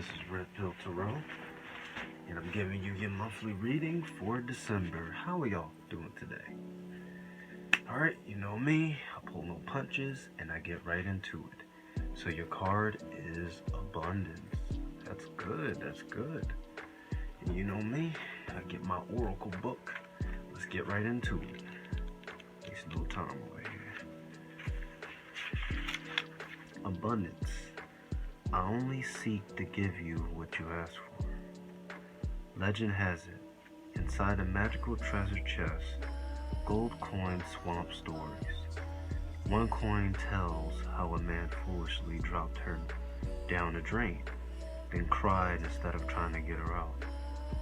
This is Red Pill Tarot, and I'm giving you your monthly reading for December. How are y'all doing today? Alright, you know me, I pull no punches, and I get right into it. So your card is Abundance. That's good, that's good. And you know me, I get my Oracle book. Let's get right into it. Waste no time over here. Abundance. I only seek to give you what you ask for. Legend has it, inside a magical treasure chest, gold coins swamp stories. One coin tells how a man foolishly dropped her down a drain, then cried instead of trying to get her out.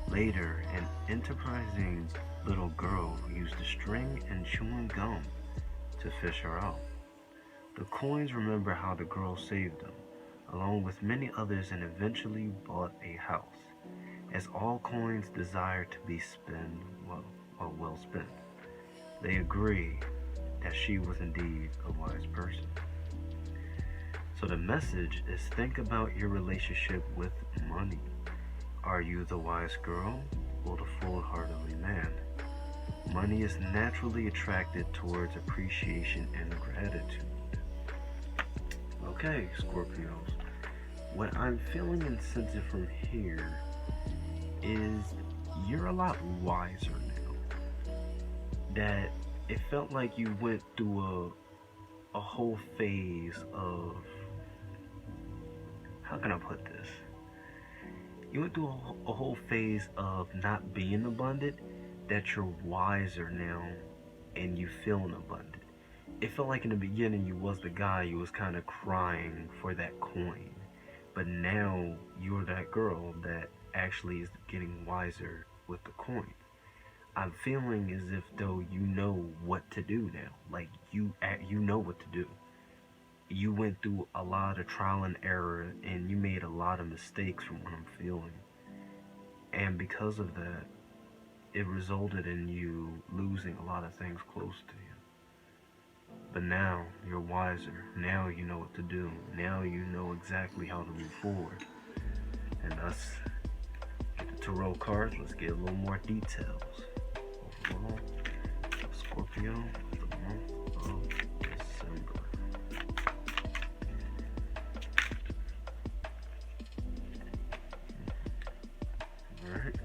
Later, an enterprising little girl used a string and chewing gum to fish her out. The coins remember how the girl saved them, along with many others, and eventually bought a house, as all coins desire to be well spent. They agree that she was indeed a wise person. So the message is, think about your relationship with money. Are you the wise girl or the foolhardy man? Money is naturally attracted towards appreciation and gratitude. Okay, Scorpios. What I'm feeling and sensing from here is you're a lot wiser now. That it felt like you went through a whole phase of, how can I put this? You went through a whole phase of not being abundant, that you're wiser now and you feeling abundant. It felt like in the beginning you was the guy, you was kind of crying for that coin. But now you're that girl that actually is getting wiser with the coin. I'm feeling as if though you know what to do now. Like you know what to do. You went through a lot of trial and error and you made a lot of mistakes from what I'm feeling. And because of that, it resulted in you losing a lot of things close to you. But now you're wiser. Now you know what to do. Now you know exactly how to move forward. And let's get the tarot cards. Let's get a little more details. Overall, Scorpio, the month of December. Alright.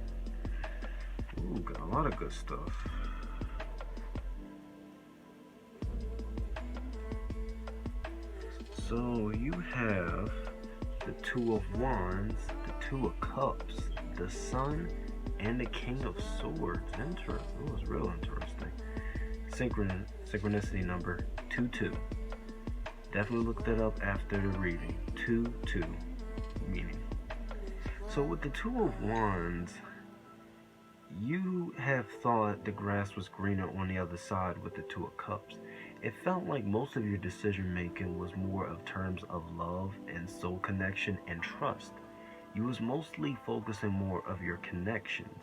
Ooh, got a lot of good stuff. So you have the Two of Wands, the Two of Cups, the Sun, and the King of Swords. Interesting. It was real interesting. Synchronicity number 22. Definitely look that up after the reading. 2-2 meaning. So with the Two of Wands, you have thought the grass was greener on the other side with the Two of Cups. It felt like most of your decision making was more of terms of love and soul connection and trust. You was mostly focusing more of your connections,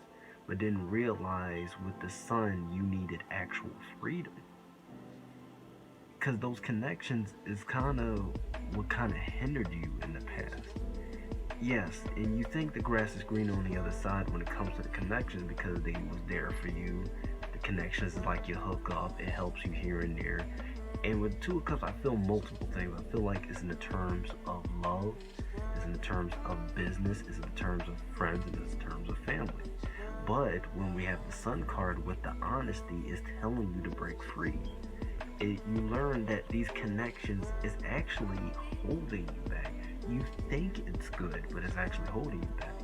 but didn't realize with the Sun you needed actual freedom. Because those connections is kind of what kind of hindered you in the past. Yes, and you think the grass is greener on the other side when it comes to the connections because they was there for you. Connections is like your hookup, it helps you here and there. And with Two of Cups, I feel multiple things. I feel like it's in the terms of love, it's in the terms of business, it's in the terms of friends, and it's in terms of family. But when we have the Sun card with the honesty, it's telling you to break free. You learn that these connections is actually holding you back. You think it's good, but it's actually holding you back.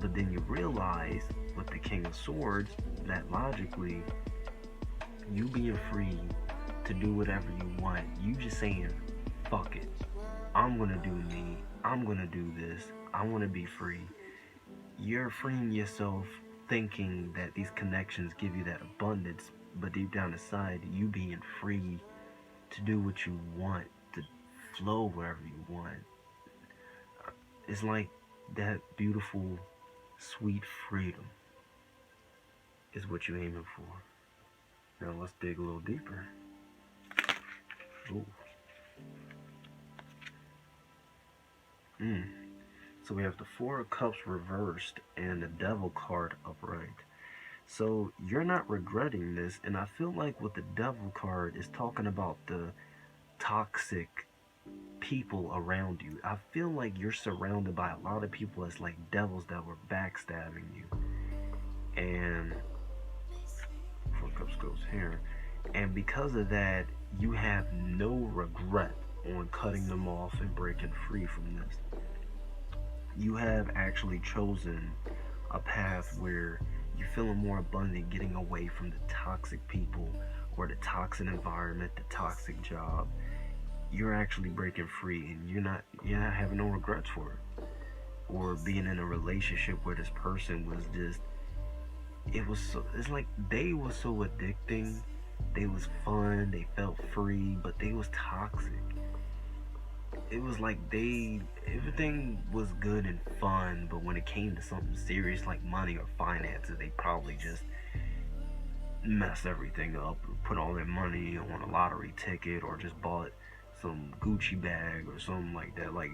But then you realize with the King of Swords that logically you being free to do whatever you want, you just saying fuck it, I'm gonna do me, I'm gonna do this, I want to be free. You're freeing yourself thinking that these connections give you that abundance, but deep down inside you being free to do what you want, to flow wherever you want. It's like that beautiful sweet freedom is what you're aiming for. Now let's dig a little deeper. Ooh. So we have the Four of Cups reversed and the Devil card upright. So you're not regretting this, and I feel like with the Devil card is talking about the toxic people around you. I feel like you're surrounded by a lot of people as like devils that were backstabbing you. And Four Cups goes here. And because of that, you have no regret on cutting them off and breaking free from this. You have actually chosen a path where you're feeling more abundant, getting away from the toxic people or the toxic environment, the toxic job. You're actually breaking free, and you're not having no regrets for it. Or being in a relationship where this person was just, it's like they was so addicting. They was fun, they felt free, but they was toxic. It was like everything was good and fun, but when it came to something serious like money or finances, they probably just messed everything up, put all their money on a lottery ticket, or just bought some Gucci bag or something like that. Like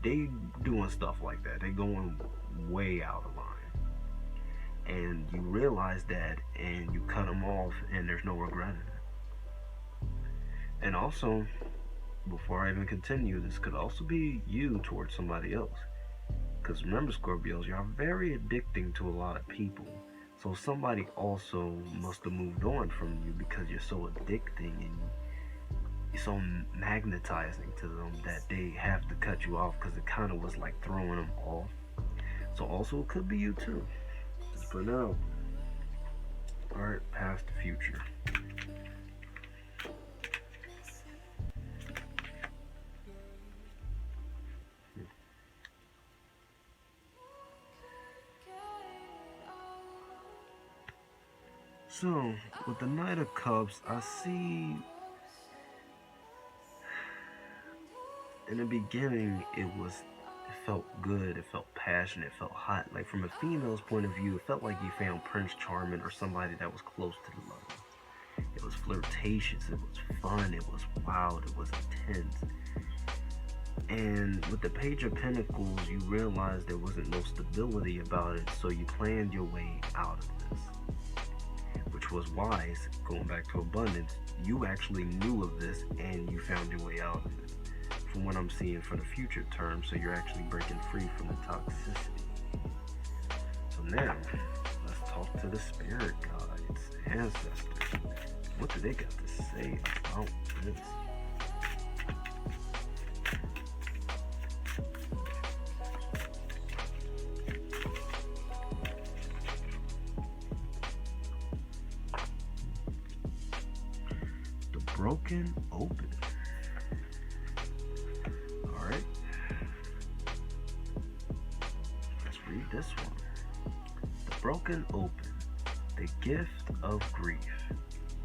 they doing stuff like that. They going way out of line. And you realize that, and you cut them off, and there's no regret in it. And also, before I even continue, this could also be you towards somebody else. Because remember, Scorpios, you are very addicting to a lot of people. So somebody also must have moved on from you because you're so addicting and you're so magnetizing to them that they have to cut you off, because it kind of was like throwing them off. So also it could be you too. Just for now. Alright, past the future. So, with the Knight of Cups, I see in the beginning it felt good, it felt passionate, it felt hot. Like from a female's point of view, it felt like you found Prince Charming or somebody that was close to the love. It was flirtatious, it was fun, it was wild, it was intense. And with the Page of Pentacles, you realized there wasn't no stability about it, so you planned your way out of this. Which was wise. Going back to abundance, you actually knew of this and you found your way out of it. From what I'm seeing for the future term, so you're actually breaking free from the toxicity. So now, let's talk to the spirit guides, ancestors. What do they got to say about this? Broken open. Alright. Let's read this one. The broken open. The gift of grief.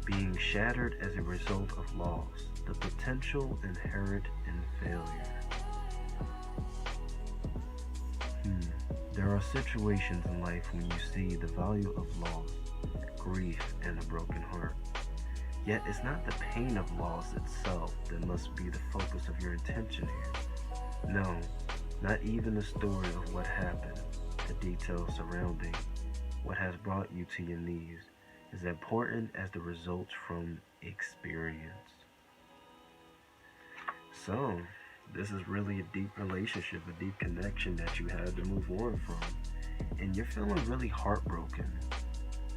Being shattered as a result of loss. The potential inherent in failure. There are situations in life when you see the value of loss, grief, and a broken heart. Yet it's not the pain of loss itself that must be the focus of your attention here. No, not even the story of what happened, the details surrounding what has brought you to your knees is important as the results from experience. So, this is really a deep relationship, a deep connection that you had to move on from. And you're feeling really heartbroken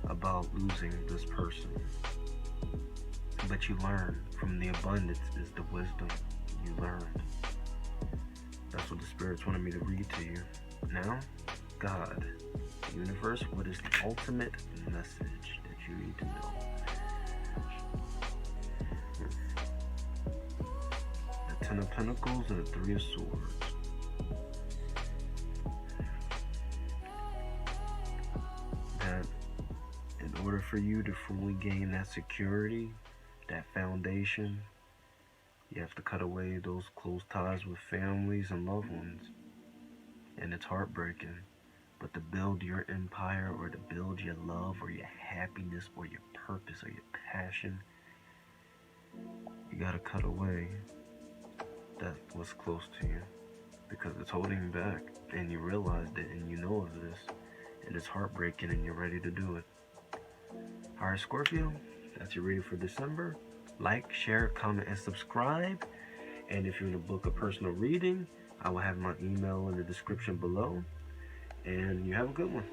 about losing this person. But you learn from the abundance is the wisdom you learned. That's what the spirits wanted me to read to you. Now, God, universe, what is the ultimate message that you need to know? The Ten of Pentacles and the Three of Swords. That in order for you to fully gain that security, that foundation, you have to cut away those close ties with families and loved ones. And it's heartbreaking. But to build your empire, or to build your love or your happiness or your purpose or your passion, you gotta cut away that was close to you. because it's holding you back, and you realized it, and you know of this, and it's heartbreaking, and you're ready to do it. Alright, Scorpio, that's your reading for December. Like, share, comment, and subscribe. And if you're in a book of personal reading, I will have my email in the description below. And you have a good one.